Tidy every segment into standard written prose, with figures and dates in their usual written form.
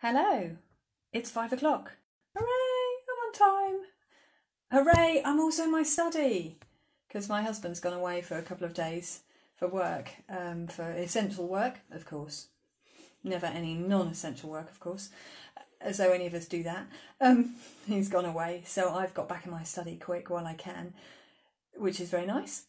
Hello, it's 5 o'clock. Hooray, I'm on time. Hooray, I'm also in my study. Because my husband's gone away for a couple of days for work, for essential work, of course. Never any non-essential work, of course, as though any of us do that. He's gone away, so I've got back in my study quick while I can, which is very nice.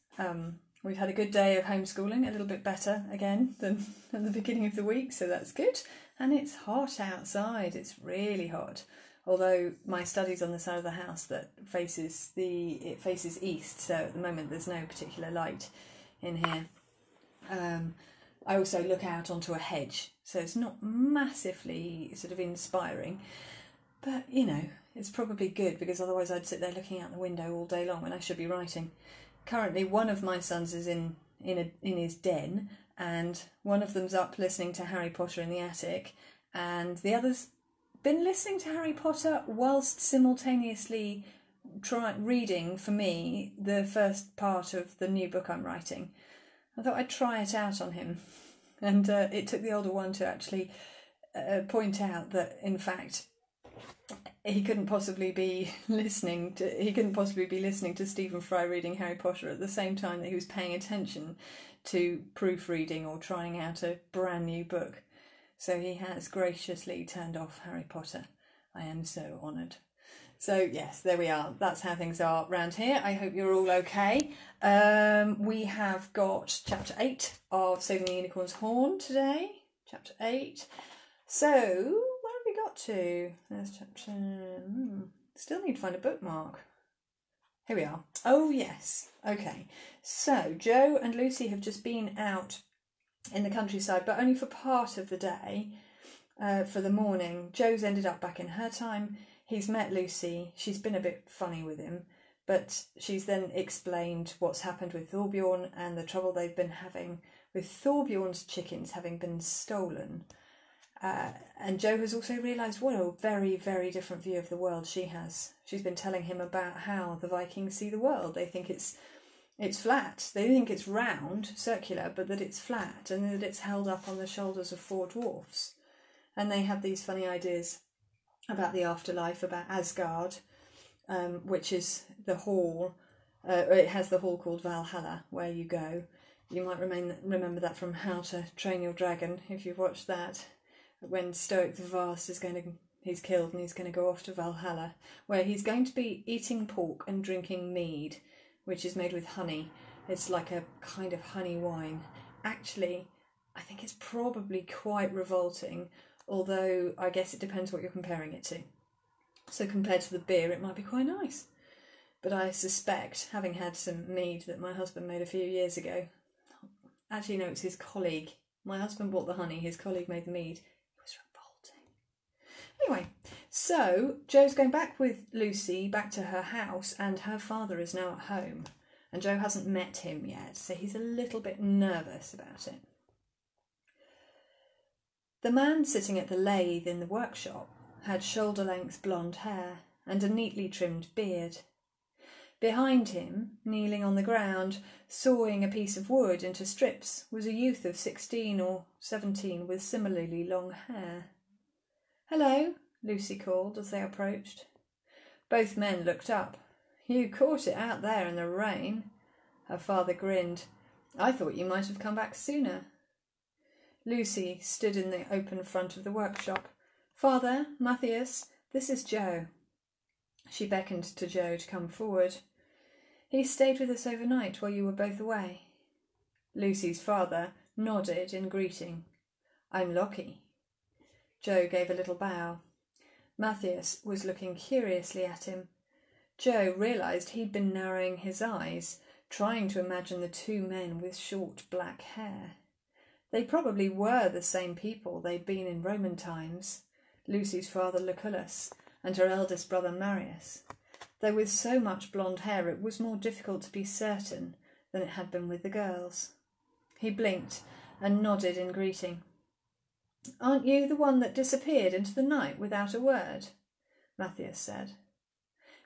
We've had a good day of homeschooling, a little bit better again than at the beginning of the week, so that's good. And it's hot outside, it's really hot. Although my study's on the side of the house that faces east, so at the moment there's no particular light in here. I also look out onto a hedge, so it's not massively sort of inspiring, but you know, it's probably good because otherwise I'd sit there looking out the window all day long when I should be writing. Currently, one of my sons is in his den, and one of them's up listening to Harry Potter in the attic, and the other's been listening to Harry Potter whilst simultaneously reading for me the first part of the new book I'm writing. I thought I'd try it out on him, and it took the older one to actually point out that in fact he couldn't possibly be listening to Stephen Fry reading Harry Potter at the same time that he was paying attention to proofreading or trying out a brand new book. So he has graciously turned off Harry Potter. I am so honoured. So yes, there we are. That's how things are round here. I hope you're all okay. We have got chapter 8 of Saving the Unicorn's Horn today. Chapter 8. So, where have we got to? There's chapter... Still need to find a bookmark. Here we are. Oh yes. Okay. So, Joe and Lucy have just been out in the countryside, but only for part of the day, for the morning. Joe's ended up back in her time. He's met Lucy. She's been a bit funny with him, but she's then explained what's happened with Thorbjorn and the trouble they've been having with Thorbjorn's chickens having been stolen. And Joe has also realised what a very, very different view of the world she has. She's been telling him about how the Vikings see the world. They think it's flat. They think it's round, circular, but that it's flat and that it's held up on the shoulders of 4 dwarfs. And they have these funny ideas about the afterlife, about Asgard, which is the hall. It has the hall called Valhalla, where you go. You might remember that from How to Train Your Dragon, if you've watched that. When Stoic the Vast he's killed and he's going to go off to Valhalla, where he's going to be eating pork and drinking mead, which is made with honey. It's like a kind of honey wine. Actually, I think it's probably quite revolting, although I guess it depends what you're comparing it to. So compared to the beer, it might be quite nice. But I suspect, having had some mead that my husband made a few years ago, actually no, it's his colleague. My husband bought the honey, his colleague made the mead. It was revolting. Anyway, so Joe's going back with Lucy back to her house, and her father is now at home. And Joe hasn't met him yet, so he's a little bit nervous about it. The man sitting at the lathe in the workshop had shoulder-length blonde hair and a neatly trimmed beard. Behind him, kneeling on the ground, sawing a piece of wood into strips, was a youth of 16 or 17 with similarly long hair. "Hello," Lucy called as they approached. Both men looked up. "You caught it out there in the rain." Her father grinned. "I thought you might have come back sooner." Lucy stood in the open front of the workshop. "Father, Matthias, this is Joe." She beckoned to Joe to come forward. "He stayed with us overnight while you were both away." Lucy's father nodded in greeting. "I'm Lockie." Joe gave a little bow. Matthias was looking curiously at him. Joe realised he'd been narrowing his eyes, trying to imagine the 2 men with short black hair. They probably were the same people they'd been in Roman times, Lucy's father Lucullus and her eldest brother Marius, though with so much blonde hair it was more difficult to be certain than it had been with the girls. He blinked and nodded in greeting. "Aren't you the one that disappeared into the night without a word?" Matthias said.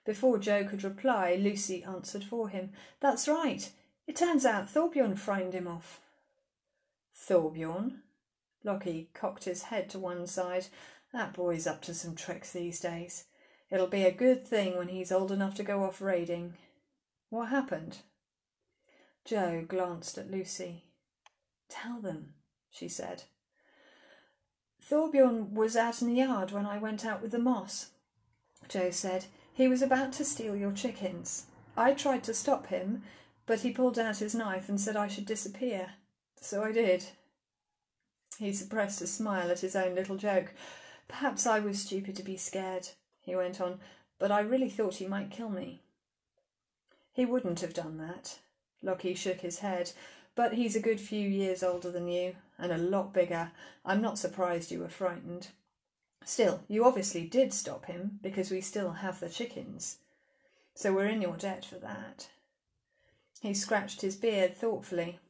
Before Joe could reply, Lucy answered for him. "That's right. It turns out Thorbjorn frightened him off." "Thorbjorn?" Lockie cocked his head to one side. That boy's up to some tricks these days. It'll be a good thing when he's old enough to go off raiding. What happened? Jo glanced at Lucy. Tell them, she said. Thorbjorn was out in the yard when I went out with the moss, Jo said. He was about to steal your chickens. I tried to stop him, but he pulled out his knife and said I should disappear. So I did. He suppressed a smile at his own little joke. Perhaps I was stupid to be scared, he went on, but I really thought he might kill me. He wouldn't have done that. Lockie shook his head. But he's a good few years older than you, and a lot bigger. I'm not surprised you were frightened. Still, you obviously did stop him, because we still have the chickens. So we're in your debt for that. He scratched his beard thoughtfully.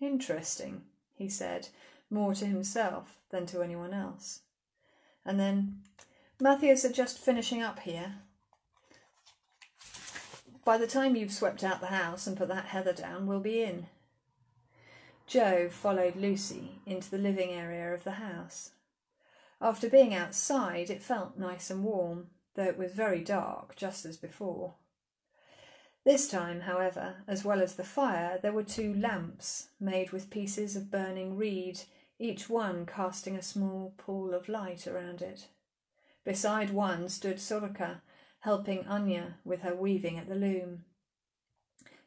Interesting, he said, more to himself than to anyone else. And then, Matthias are just finishing up here. By the time you've swept out the house and put that heather down, we'll be in. Jo followed Lucy into the living area of the house. After being outside, it felt nice and warm, though it was very dark, just as before. This time, however, as well as the fire, there were 2 lamps made with pieces of burning reed, each one casting a small pool of light around it. Beside one stood Sorka, helping Anya with her weaving at the loom.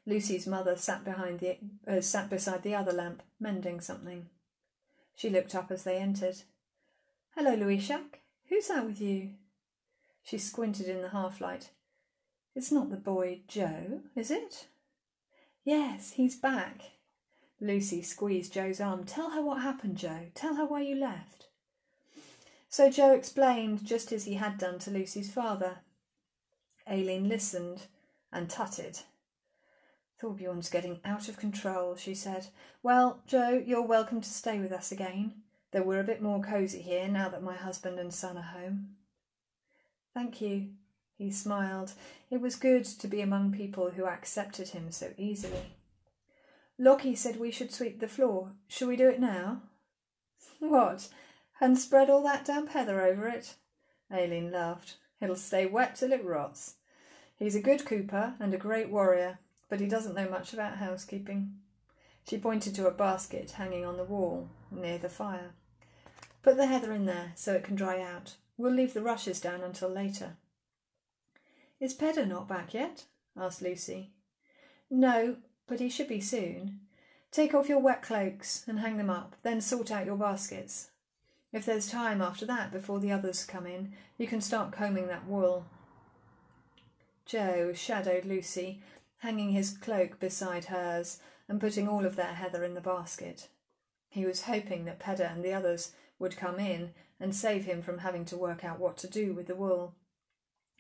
Lucy's mother sat beside the other lamp, mending something. She looked up as they entered. "Hello, Louishak. Who's that with you?" She squinted in the half-light. "It's not the boy Jo, is it?" "Yes, he's back." Lucy squeezed Jo's arm. "Tell her what happened, Jo. Tell her why you left." So Jo explained, just as he had done to Lucy's father. Aileen listened and tutted. "Thorbjorn's getting out of control," she said. "Well, Jo, you're welcome to stay with us again, though we're a bit more cosy here now that my husband and son are home." "Thank you," he smiled. It was good to be among people who accepted him so easily. "Lockie said we should sweep the floor. Shall we do it now?" "What, and spread all that damp heather over it?" Aileen laughed. "It'll stay wet till it rots. He's a good cooper and a great warrior, but he doesn't know much about housekeeping." She pointed to a basket hanging on the wall near the fire. "Put the heather in there so it can dry out. We'll leave the rushes down until later." "Is Pedder not back yet?" asked Lucy. "No, but he should be soon. Take off your wet cloaks and hang them up, then sort out your baskets. If there's time after that before the others come in, you can start combing that wool." Jo shadowed Lucy, hanging his cloak beside hers and putting all of their heather in the basket. He was hoping that Pedder and the others would come in and save him from having to work out what to do with the wool.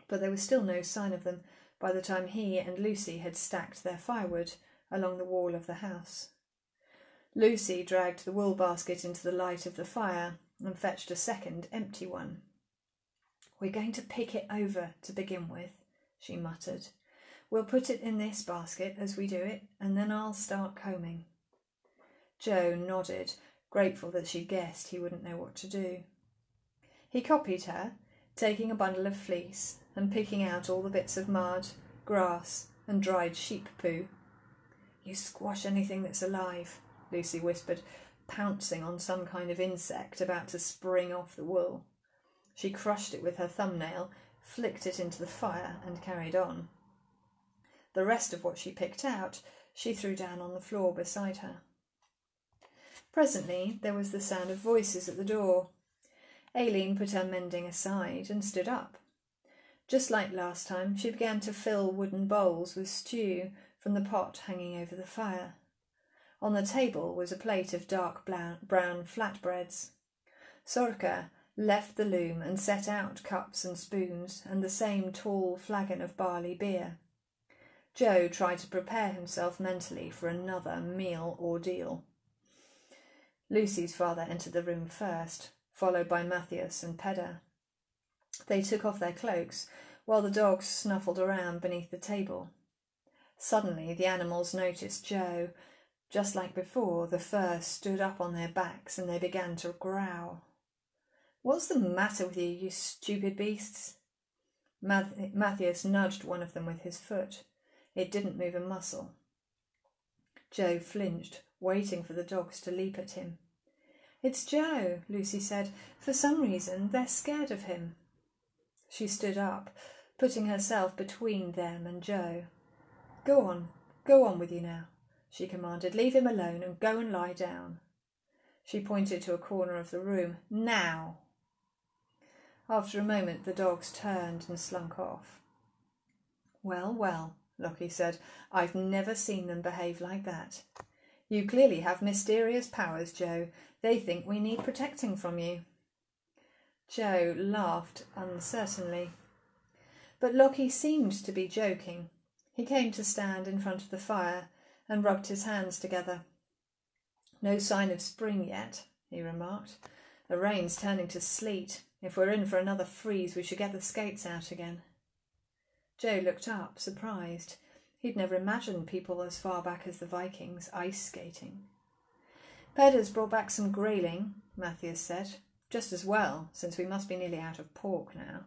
But there was still no sign of them by the time he and Lucy had stacked their firewood along the wall of the house. Lucy dragged the wool basket into the light of the fire and fetched a second empty one. "We're going to pick it over to begin with," she muttered. "We'll put it in this basket as we do it, and then I'll start combing." Jo nodded, grateful that she'd guessed he wouldn't know what to do. He copied her, taking a bundle of fleece and picking out all the bits of mud, grass and dried sheep poo. "You squash anything that's alive," Lucy whispered, pouncing on some kind of insect about to spring off the wool. She crushed it with her thumbnail, flicked it into the fire and carried on. The rest of what she picked out she threw down on the floor beside her. Presently there was the sound of voices at the door. Aileen put her mending aside and stood up. Just like last time, she began to fill wooden bowls with stew from the pot hanging over the fire. On the table was a plate of dark brown flatbreads. Sorka left the loom and set out cups and spoons and the same tall flagon of barley beer. Jo tried to prepare himself mentally for another meal ordeal. Lucy's father entered the room first, followed by Matthias and Pedder. They took off their cloaks, while the dogs snuffled around beneath the table. Suddenly the animals noticed Jo. Just like before, the fur stood up on their backs and they began to growl. "What's the matter with you, you stupid beasts?" Matthias nudged one of them with his foot. It didn't move a muscle. Joe flinched, waiting for the dogs to leap at him. "It's Joe," Lucy said. "For some reason, they're scared of him." She stood up, putting herself between them and Joe. Go on with you now," she commanded. "Leave him alone and go and lie down." She pointed to a corner of the room. "Now!" After a moment the dogs turned and slunk off. "Well, well," Lockie said, "I've never seen them behave like that. You clearly have mysterious powers, Joe. They think we need protecting from you." Joe laughed uncertainly. But Lockie seemed to be joking. He came to stand in front of the fire and rubbed his hands together. "No sign of spring yet," he remarked. "The rain's turning to sleet. If we're in for another freeze, we should get the skates out again." Joe looked up, surprised. He'd never imagined people as far back as the Vikings ice skating. "Pedder's brought back some grayling," Matthias said. "Just as well, since we must be nearly out of pork now."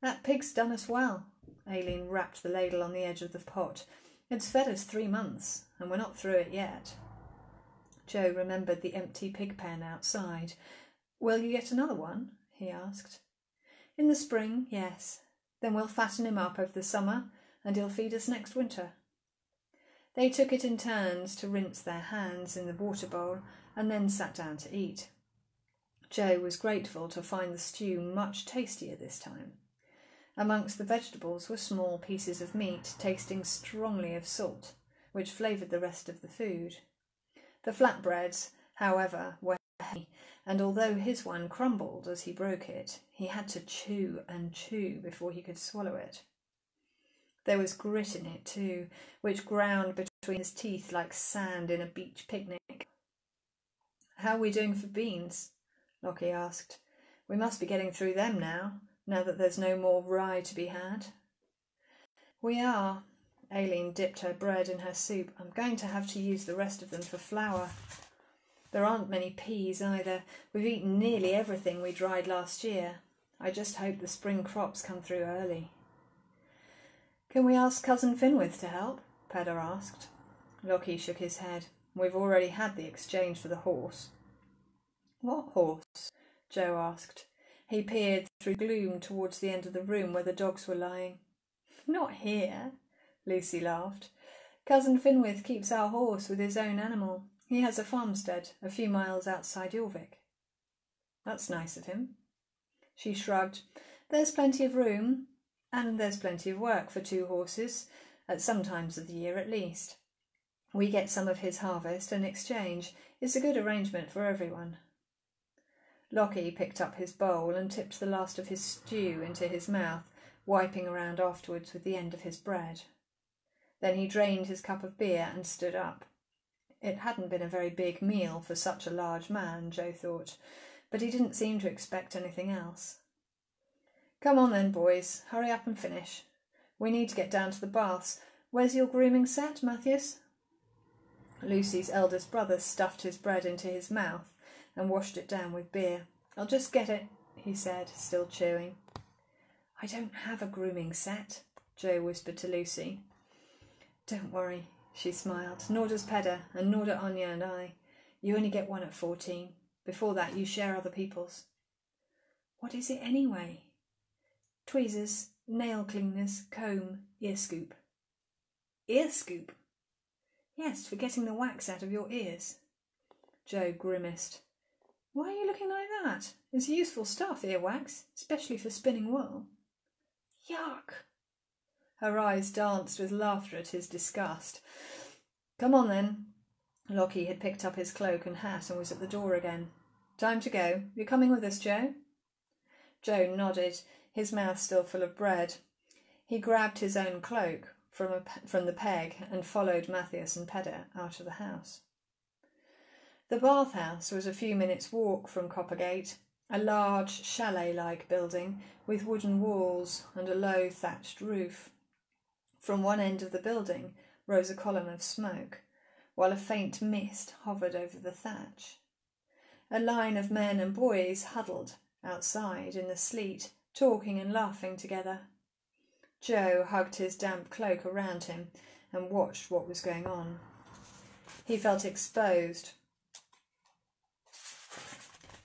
"That pig's done us well." Aileen rapped the ladle on the edge of the pot. "It's fed us 3 months, and we're not through it yet." Joe remembered the empty pig pen outside. "Will you get another one?" he asked. "In the spring, yes. Then we'll fatten him up over the summer, and he'll feed us next winter." They took it in turns to rinse their hands in the water bowl and then sat down to eat. Joe was grateful to find the stew much tastier this time. Amongst the vegetables were small pieces of meat tasting strongly of salt, which flavoured the rest of the food. The flatbreads, however, were heavy, and although his one crumbled as he broke it, he had to chew and chew before he could swallow it. There was grit in it too, which ground between his teeth like sand in a beach picnic. "How are we doing for beans?" Lockie asked. "We must be getting through them now that there's no more rye to be had." "We are." Aileen dipped her bread in her soup. "I'm going to have to use the rest of them for flour. There aren't many peas either. We've eaten nearly everything we dried last year. I just hope the spring crops come through early." "Can we ask Cousin Finwith to help?" Pedder asked. Lockie shook his head. "We've already had the exchange for the horse." "What horse?" Joe asked. He peered through gloom towards the end of the room where the dogs were lying. "Not here," Lucy laughed. "Cousin Finwith keeps our horse with his own animal. He has a farmstead a few miles outside Jorvik." "That's nice of him." She shrugged. "There's plenty of room, and there's plenty of work for 2 horses, at some times of the year at least. We get some of his harvest in exchange. It's a good arrangement for everyone." Lockie picked up his bowl and tipped the last of his stew into his mouth, wiping around afterwards with the end of his bread. Then he drained his cup of beer and stood up. It hadn't been a very big meal for such a large man, Joe thought, but he didn't seem to expect anything else. "Come on then, boys, hurry up and finish. We need to get down to the baths. Where's your grooming set, Matthias?" Lucy's eldest brother stuffed his bread into his mouth and washed it down with beer. "I'll just get it," he said, still chewing. "I don't have a grooming set," Joe whispered to Lucy. "Don't worry," she smiled. "Nor does Pedder, and nor do Anya and I. You only get one at 14. Before that you share other people's." "What is it anyway?" "Tweezers, nail cleaners, comb, ear scoop." "Ear scoop?" "Yes, for getting the wax out of your ears." Joe grimaced. "Why are you looking like that? It's useful stuff, earwax, especially for spinning wool." "Yuck!" Her eyes danced with laughter at his disgust. "Come on then." Lockie had picked up his cloak and hat and was at the door again. "Time to go. You're coming with us, Joe?" Joe nodded, his mouth still full of bread. He grabbed his own cloak from the peg and followed Matthias and Pedder out of the house. The bathhouse was a few minutes' walk from Coppergate, a large chalet-like building with wooden walls and a low thatched roof. From one end of the building rose a column of smoke, while a faint mist hovered over the thatch. A line of men and boys huddled outside in the sleet, talking and laughing together. Joe hugged his damp cloak around him and watched what was going on. He felt exposed,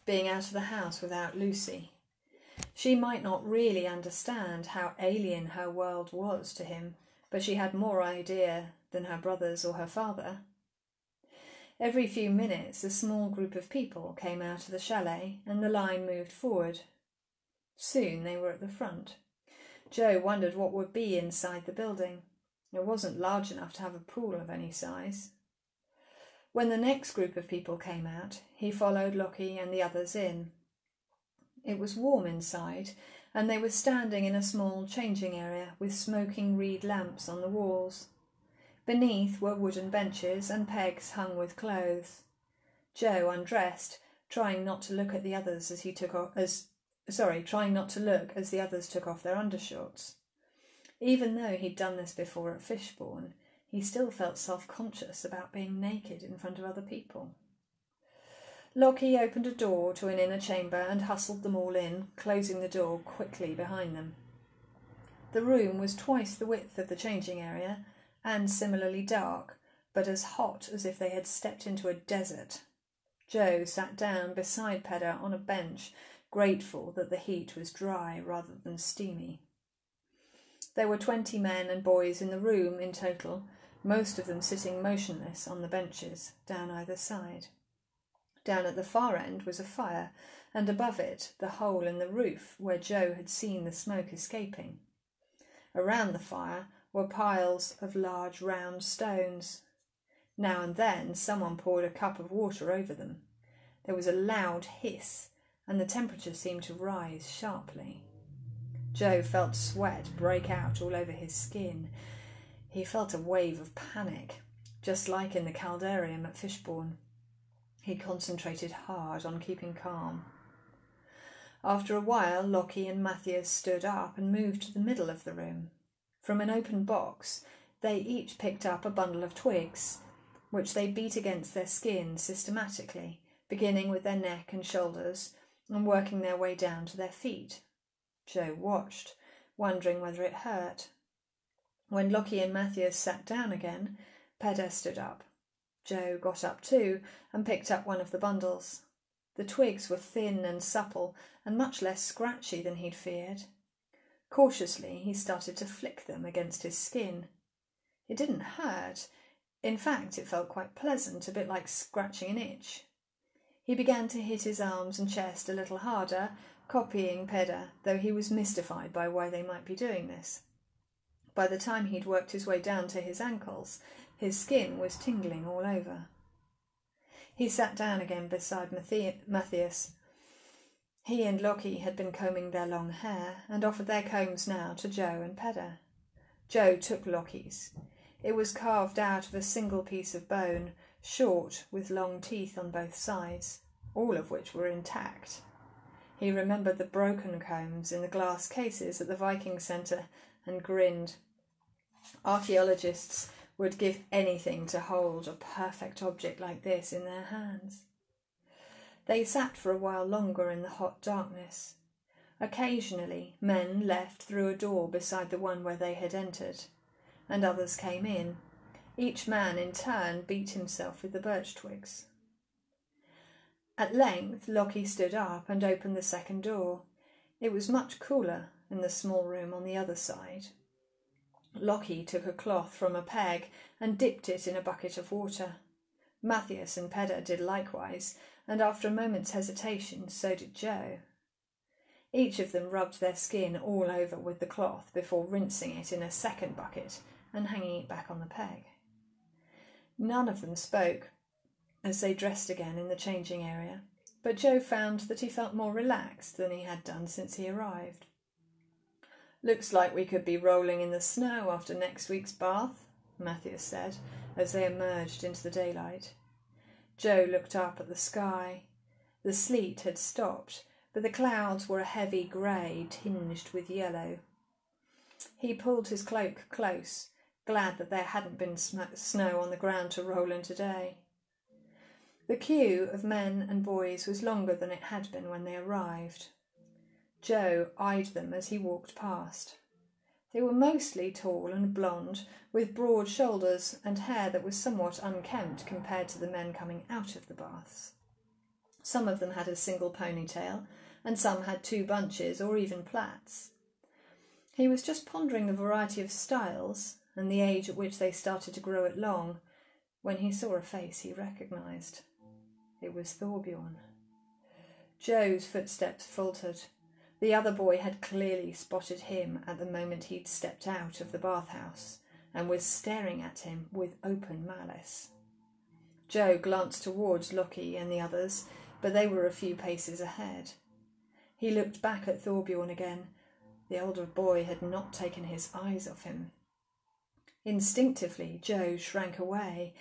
being out of the house without Lucy. She might not really understand how alien her world was to him, but she had more idea than her brothers or her father. Every few minutes a small group of people came out of the chalet and the line moved forward. Soon they were at the front. Joe wondered what would be inside the building. It wasn't large enough to have a pool of any size. When the next group of people came out, he followed Lockie and the others in. It was warm inside, and they were standing in a small changing area with smoking reed lamps on the walls. Beneath were wooden benches and pegs hung with clothes. Joe undressed, trying not to look at the others as the others took off their undershorts. Even though he'd done this before at Fishbourne, he still felt self-conscious about being naked in front of other people. Lockie opened a door to an inner chamber and hustled them all in, closing the door quickly behind them. The room was twice the width of the changing area, and similarly dark, but as hot as if they had stepped into a desert. Joe sat down beside Pedder on a bench, grateful that the heat was dry rather than steamy. There were 20 men and boys in the room in total, most of them sitting motionless on the benches down either side. Down at the far end was a fire, and above it the hole in the roof where Joe had seen the smoke escaping. Around the fire were piles of large round stones. Now and then someone poured a cup of water over them. There was a loud hiss, and the temperature seemed to rise sharply. Joe felt sweat break out all over his skin. He felt a wave of panic, just like in the caldarium at Fishbourne. He concentrated hard on keeping calm. After a while, Lockie and Matthias stood up and moved to the middle of the room. From an open box, they each picked up a bundle of twigs, which they beat against their skin systematically, beginning with their neck and shoulders and working their way down to their feet. Joe watched, wondering whether it hurt. When Lockie and Matthias sat down again, Pedder stood up. Joe got up too and picked up one of the bundles. The twigs were thin and supple and much less scratchy than he'd feared. Cautiously, he started to flick them against his skin. It didn't hurt. In fact, it felt quite pleasant, a bit like scratching an itch. He began to hit his arms and chest a little harder, copying Pedder, though he was mystified by why they might be doing this. By the time he'd worked his way down to his ankles, his skin was tingling all over. He sat down again beside Matthias. He and Lockie had been combing their long hair and offered their combs now to Joe and Pedder. Joe took Lockie's. It was carved out of a single piece of bone, short with long teeth on both sides, all of which were intact. He remembered the broken combs in the glass cases at the Vikings Centre and grinned. Archaeologists would give anything to hold a perfect object like this in their hands. They sat for a while longer in the hot darkness. Occasionally, men left through a door beside the one where they had entered, and others came in. Each man in turn beat himself with the birch twigs. At length, Lockie stood up and opened the second door. It was much cooler in the small room on the other side. Lockie took a cloth from a peg and dipped it in a bucket of water. Matthias and Pedder did likewise, and after a moment's hesitation, so did Joe. Each of them rubbed their skin all over with the cloth before rinsing it in a second bucket and hanging it back on the peg. None of them spoke as they dressed again in the changing area, but Joe found that he felt more relaxed than he had done since he arrived. "Looks like we could be rolling in the snow after next week's bath," Matthias said, as they emerged into the daylight. Joe looked up at the sky. The sleet had stopped, but the clouds were a heavy grey tinged with yellow. He pulled his cloak close, glad that there hadn't been snow on the ground to roll in today. The queue of men and boys was longer than it had been when they arrived. Joe eyed them as he walked past. They were mostly tall and blonde, with broad shoulders and hair that was somewhat unkempt compared to the men coming out of the baths. Some of them had a single ponytail, and some had 2 bunches or even plaits. He was just pondering the variety of styles and the age at which they started to grow it long when he saw a face he recognised. It was Thorbjorn. Joe's footsteps faltered. The other boy had clearly spotted him at the moment he'd stepped out of the bathhouse and was staring at him with open malice. Joe glanced towards Lockie and the others, but they were a few paces ahead. He looked back at Thorbjorn again. The older boy had not taken his eyes off him. Instinctively, Joe shrank away.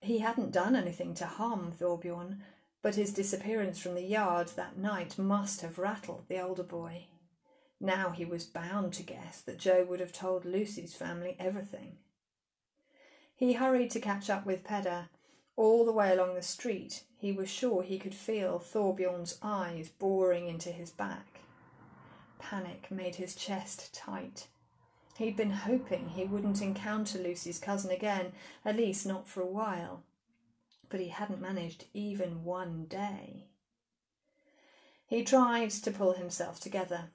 He hadn't done anything to harm Thorbjorn, but his disappearance from the yard that night must have rattled the older boy. Now he was bound to guess that Joe would have told Lucy's family everything. He hurried to catch up with Pedder. All the way along the street, he was sure he could feel Thorbjorn's eyes boring into his back. Panic made his chest tight. He'd been hoping he wouldn't encounter Lucy's cousin again, at least not for a while. But he hadn't managed even one day. He tried to pull himself together.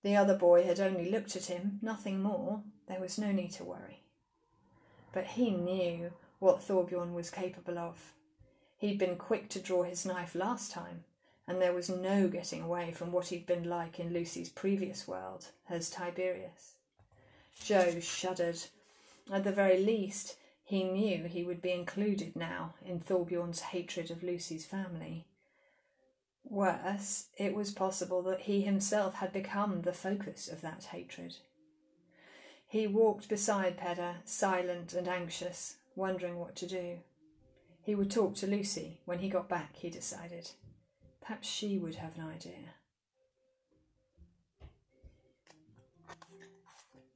The other boy had only looked at him, nothing more. There was no need to worry. But he knew what Thorbjorn was capable of. He'd been quick to draw his knife last time, and there was no getting away from what he'd been like in Lucy's previous world as Tiberius. Joe shuddered. At the very least, he knew he would be included now in Thorbjorn's hatred of Lucy's family. Worse, it was possible that he himself had become the focus of that hatred. He walked beside Pedder, silent and anxious, wondering what to do. He would talk to Lucy when he got back, he decided. Perhaps she would have an idea.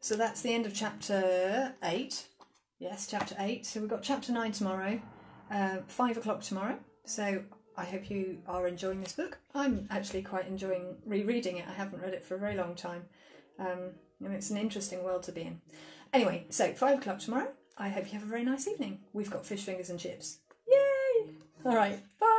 So that's the end of chapter 8. Yes, chapter 8. So we've got chapter 9 tomorrow, 5 o'clock tomorrow. So I hope you are enjoying this book. I'm actually quite enjoying rereading it. I haven't read it for a very long time. And it's an interesting world to be in. Anyway, so 5 o'clock tomorrow. I hope you have a very nice evening. We've got fish fingers and chips. Yay! All right, bye.